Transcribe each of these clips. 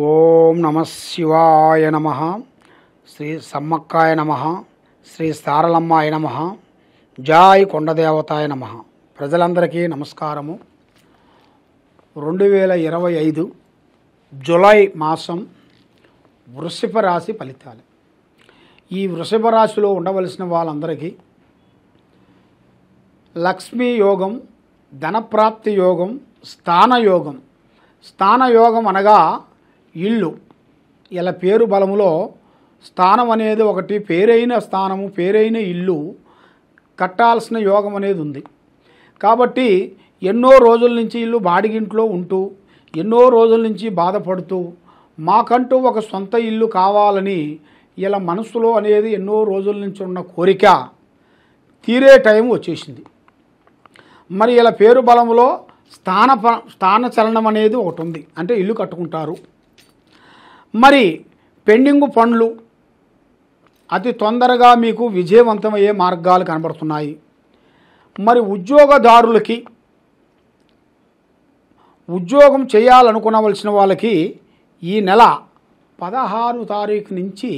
ఓం నమ శివాయ నమ. శ్రీ సమ్మక్కాయ నమ. శ్రీ సారలమ్మాయ నమ. జై కొండదేవతాయ నమ. ప్రజలందరికీ నమస్కారము. 2025 జూలై మాసం వృషభ రాశి ఫలితాలు. ఈ వృషభ రాశిలో ఉండవలసిన వాళ్ళందరికీ లక్ష్మీ యోగం, ధనప్రాప్తి యోగం, స్థానయోగం. స్థానయోగం అనగా ఇల్లు. ఇలా పేరు బలములో స్థానం అనేది ఒకటి, పేరైన స్థానము, పేరైన ఇల్లు కట్టాల్సిన యోగం అనేది ఉంది. కాబట్టి ఎన్నో రోజుల నుంచి ఇల్లు బాడిగింట్లో ఉంటూ, ఎన్నో రోజుల నుంచి బాధపడుతూ, మాకంటూ ఒక సొంత ఇల్లు కావాలని ఇలా మనసులో అనేది ఎన్నో రోజుల నుంచి ఉన్న కోరిక తీరే టైం వచ్చేసింది. మరి ఇలా పేరు బలములో స్థాన చలనం అనేది ఒకటి ఉంది, అంటే ఇల్లు కట్టుకుంటారు. మరి పెండింగ్ పనులు అతి తొందరగా మీకు విజయవంతమయ్యే మార్గాలు కనబడుతున్నాయి. మరి ఉద్యోగదారులకి, ఉద్యోగం చేయాలనుకునవలసిన వాళ్ళకి ఈ నెల 16వ తారీఖు నుంచి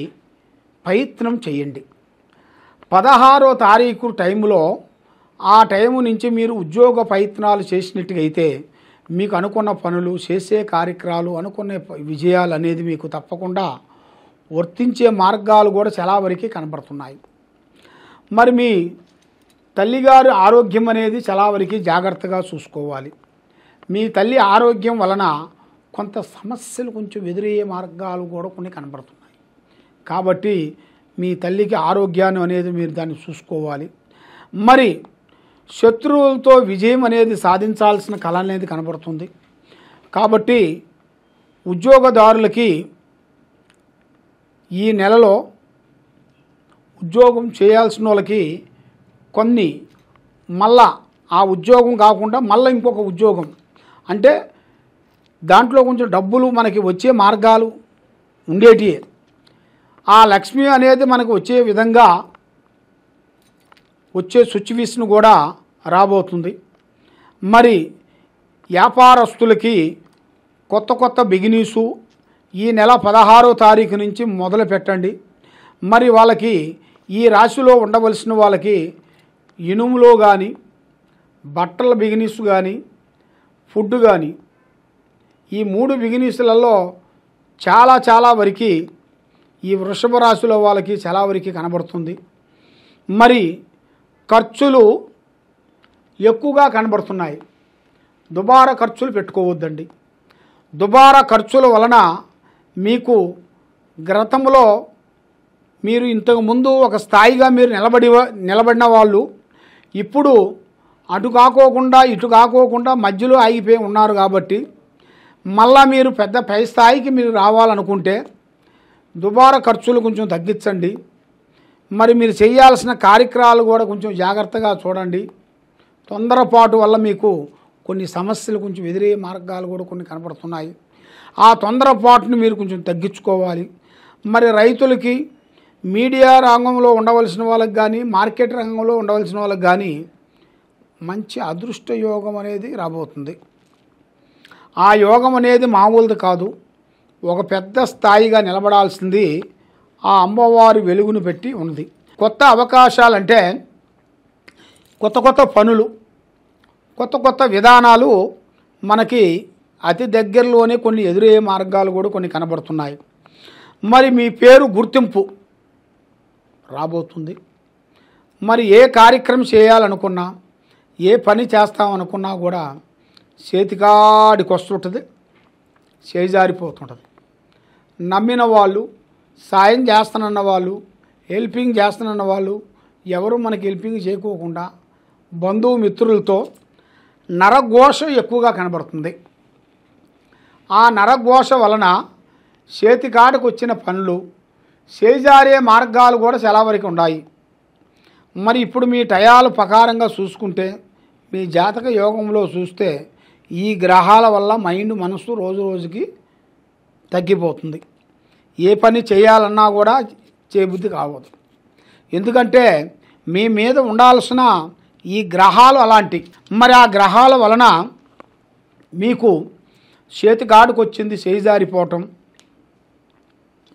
ప్రయత్నం చేయండి. 16వ తారీఖు టైంలో, ఆ టైము నుంచి మీరు ఉద్యోగ ప్రయత్నాలు చేసినట్టుగైతే మీకు అనుకున్న పనులు, చేసే కార్యక్రమాలు, అనుకున్న విజయాలు అనేది మీకు తప్పకుండా వర్తించే మార్గాలు కూడా చాలా వరకు కనబడుతున్నాయి. మరి మీ తల్లిగారి ఆరోగ్యం అనేది చాలా వరకు జాగ్రత్తగా చూసుకోవాలి. మీ తల్లి ఆరోగ్యం వలన కొంత సమస్యలు కొంచెం ఎదురయ్యే మార్గాలు కూడా కొన్ని కనబడుతున్నాయి. కాబట్టి మీ తల్లికి ఆరోగ్యాన్ని అనేది మీరు దాన్ని చూసుకోవాలి. మరి శత్రువులతో విజయం అనేది సాధించాల్సిన కళ అనేది కనబడుతుంది. కాబట్టి ఉద్యోగదారులకి ఈ నెలలో ఉద్యోగం చేయాల్సిన వాళ్ళకి కొన్ని మళ్ళా ఆ ఉద్యోగం కాకుండా మళ్ళీ ఇంకొక ఉద్యోగం, అంటే దాంట్లో కొంచెం డబ్బులు మనకి వచ్చే మార్గాలు ఉండేటివే. ఆ లక్ష్మి అనేది మనకు వచ్చే విధంగా వచ్చే సిచ్యువేషన్ కూడా రాబోతుంది. మరి వ్యాపారస్తులకి కొత్త కొత్త బిగినీసు ఈ నెల 16వ తారీఖు నుంచి మొదలు పెట్టండి. మరి వాళ్ళకి ఈ రాశిలో ఉండవలసిన వాళ్ళకి ఇనుములో కానీ, బట్టల బిగినీస్ కానీ, ఫుడ్ కానీ, ఈ 3 బిగినీసులలో చాలా వరకు ఈ వృషభ రాశిలో వాళ్ళకి చాలా వరకు కనబడుతుంది. మరి ఖర్చులు ఎక్కువగా కనబడుతున్నాయి. దుబారా ఖర్చులు పెట్టుకోవద్దండి. దుబారా ఖర్చుల వలన మీకు గతంలో మీరు ఇంతకుముందు ఒక స్థాయిగా మీరు నిలబడిన వాళ్ళు ఇప్పుడు అటు కాకోకుండా ఇటు కాకోకుండా మధ్యలో ఆగిపోయి ఉన్నారు. కాబట్టి మళ్ళా మీరు పై స్థాయికి మీరు రావాలనుకుంటే దుబారా ఖర్చులు కొంచెం తగ్గించండి. మరి మీరు చేయాల్సిన కార్యక్రమాలు కూడా కొంచెం జాగ్రత్తగా చూడండి. తొందరపాటు వల్ల మీకు కొన్ని సమస్యలు కొంచెం ఎదురయ్యే మార్గాలు కూడా కొన్ని కనపడుతున్నాయి. ఆ తొందరపాటుని మీరు కొంచెం తగ్గించుకోవాలి. మరి రైతులకి, మీడియా రంగంలో ఉండవలసిన వాళ్ళకి కానీ, మార్కెట్ రంగంలో ఉండవలసిన వాళ్ళకి కానీ మంచి అదృష్ట యోగం అనేది రాబోతుంది. ఆ యోగం అనేది మామూలుది కాదు. ఒక పెద్ద స్థాయిగా నిలబడాల్సింది ఆ అమ్మవారి వెలుగును పెట్టి ఉంది. కొత్త అవకాశాలంటే కొత్త కొత్త పనులు, కొత్త కొత్త విధానాలు మనకి అతి దగ్గరలోనే కొన్ని ఎదురయ్యే మార్గాలు కూడా కొన్ని కనబడుతున్నాయి. మరి మీ పేరు గుర్తింపు రాబోతుంది. మరి ఏ కార్యక్రమం చేయాలనుకున్నా, ఏ పని చేస్తామనుకున్నా కూడా చేతికాడికి వస్తుంటుంది, చేజారిపోతుంటుంది. నమ్మిన వాళ్ళు, సాయం చేస్తానన్న వాళ్ళు, హెల్పింగ్ చేస్తానన్న వాళ్ళు ఎవరు మనకి హెల్పింగ్ చేయకోకుండా బంధుమిత్రులతో నరఘోష ఎక్కువగా కనబడుతుంది. ఆ నరఘోష వలన చేతికాడికి వచ్చిన పనులు చేజారే మార్గాలు కూడా చాలా వరకు ఉన్నాయి. మరి ఇప్పుడు మీ టయాలు ప్రకారంగా చూసుకుంటే, మీ జాతక యోగంలో చూస్తే ఈ గ్రహాల వల్ల మనసు రోజు రోజుకి తగ్గిపోతుంది. ఏ పని చేయాలన్నా కూడా చేయబుద్ధి కావద్దు. ఎందుకంటే మీ మీద ఉండాల్సిన ఈ గ్రహాలు అలాంటి. మరి ఆ గ్రహాల వలన మీకు చేతికాడుకు వచ్చింది చేజారిపోవటం,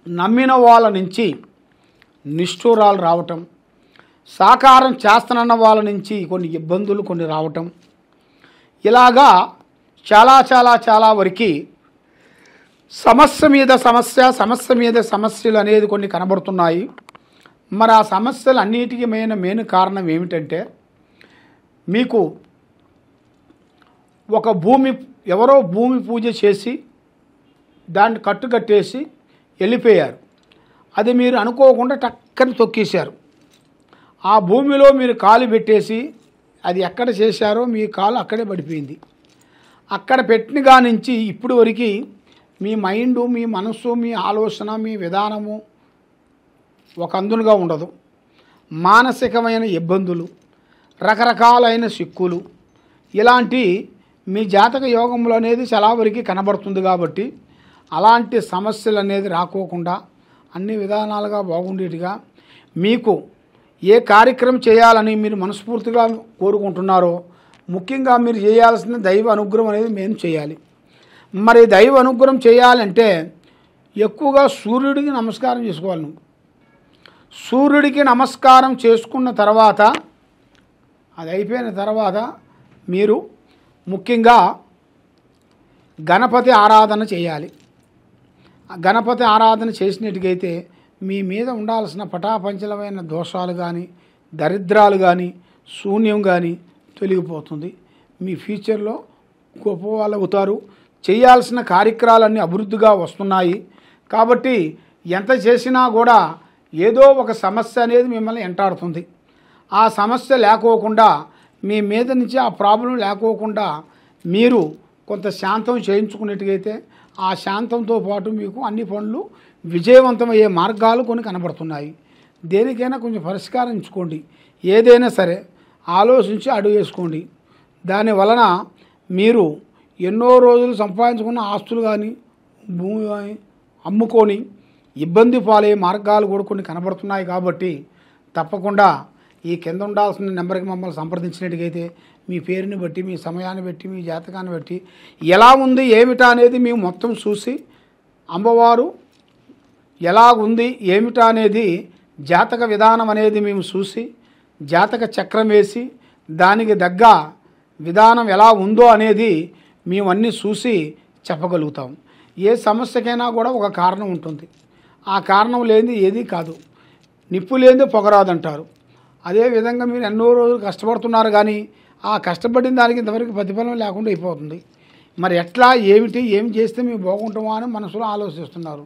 నమ్మిన వాళ్ళ నుంచి నిష్ఠూరాలు రావటం, సాకారం చేస్తానన్న వాళ్ళ నుంచి కొన్ని ఇబ్బందులు కొన్ని రావటం, ఇలాగా చాలా వరకు సమస్య మీద సమస్యలు అనేది కొన్ని కనబడుతున్నాయి. మరి ఆ సమస్యలు అన్నిటికీ మెయిన్ కారణం ఏమిటంటే, మీకు ఒక ఎవరో భూమి పూజ చేసి దాన్ని కట్టుకట్టేసి వెళ్ళిపోయారు. అది మీరు అనుకోకుండా టక్కని తొక్కేశారు. ఆ భూమిలో మీరు కాలు పెట్టేసి అది ఎక్కడ చేశారో మీ కాలు అక్కడే పడిపోయింది. అక్కడ పెట్టిన కానించి ఇప్పుడు వరకు మీ మైండు, మీ మనస్సు, మీ ఆలోచన, మీ విధానము ఒక అందునుగా ఉండదు. మానసికమైన ఇబ్బందులు, రకరకాలైన సిక్కులు, ఇలాంటి మీ జాతక యోగంలో అనేది చాలా వరకు కనబడుతుంది. కాబట్టి అలాంటి సమస్యలు అనేది రాకోకుండా అన్ని విధానాలుగా బాగుండేట్టుగా మీకు ఏ కార్యక్రమం చేయాలని మీరు మనస్ఫూర్తిగా కోరుకుంటున్నారో ముఖ్యంగా మీరు చేయాల్సిన దైవ అనుగ్రహం అనేది మేము చేయాలి. మరి దైవ అనుగ్రహం చేయాలంటే ఎక్కువగా సూర్యుడికి నమస్కారం చేసుకోవాలి. నువ్వు సూర్యుడికి నమస్కారం చేసుకున్న తర్వాత అది అయిపోయిన తర్వాత మీరు ముఖ్యంగా గణపతి ఆరాధన చేయాలి. గణపతి ఆరాధన చేసినట్టుగైతే మీ మీద ఉండాల్సిన పటాపంచలమైన దోషాలు కానీ, దరిద్రాలు కానీ, శూన్యం కానీ తొలగిపోతుంది. మీ ఫ్యూచర్లో గొప్పవాళ్ళు అవుతారు. చేయాల్సిన కార్యక్రమాలన్నీ అభివృద్ధిగా వస్తున్నాయి. కాబట్టి ఎంత చేసినా కూడా ఏదో ఒక సమస్య అనేది మిమ్మల్ని వెంటాడుతుంది. ఆ సమస్య లేకోకుండా మీ మీద నుంచి ఆ ప్రాబ్లం లేకోకుండా మీరు కొంత శాంతం చేయించుకున్నట్టుగైతే ఆ శాంతంతో పాటు మీకు అన్ని పనులు విజయవంతమయ్యే మార్గాలు కొన్ని కనబడుతున్నాయి. దేనికైనా కొంచెం పరిష్కారం ఇచ్చుకోండి. ఏదైనా సరే ఆలోచించి అడుగు వేసుకోండి. దాని వలన మీరు ఎన్నో రోజులు సంపాదించుకున్న ఆస్తులు కానీ భూమి కానీ అమ్ముకొని ఇబ్బంది పాలయ్యే మార్గాలు కూడా కొన్ని కనబడుతున్నాయి. కాబట్టి తప్పకుండా ఈ కింద ఉండాల్సిన నెంబర్కి మమ్మల్ని సంప్రదించినట్టుగైతే మీ పేరుని బట్టి, మీ సమయాన్ని బట్టి, మీ జాతకాన్ని బట్టి ఎలా ఉంది ఏమిటా అనేది మేము మొత్తం చూసి అమ్మవారు ఎలాగుంది ఏమిటా అనేది జాతక విధానం అనేది మేము చూసి జాతక చక్రం వేసి దానికి దగ్గ విధానం ఎలా ఉందో అనేది మేము అన్నీ చూసి చెప్పగలుగుతాం. ఏ సమస్యకైనా కూడా ఒక కారణం ఉంటుంది. ఆ కారణం లేనిది ఏదీ కాదు. నిప్పు లేనిది పొగరాదంటారు. అదేవిధంగా మీరు ఎన్నో రోజులు కష్టపడుతున్నారు కానీ ఆ కష్టపడిన దానికి ఇంతవరకు ప్రతిఫలం లేకుండా అయిపోతుంది. మరి ఎట్లా ఏం చేస్తే మేము బాగుంటామో అని మనసులో ఆలోచిస్తున్నారు.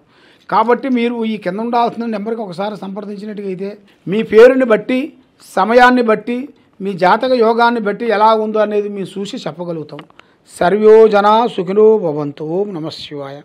కాబట్టి మీరు ఈ కింద ఉండాల్సిన నెంబర్కి ఒకసారి సంప్రదించినట్టుగైతే మీ పేరుని బట్టి, సమయాన్ని బట్టి, మీ జాతక యోగాన్ని బట్టి ఎలా ఉందో అనేది మేము చూసి చెప్పగలుగుతాం. సర్వో జనా సుఖినో భవంతు. ఓం నమః శివాయ.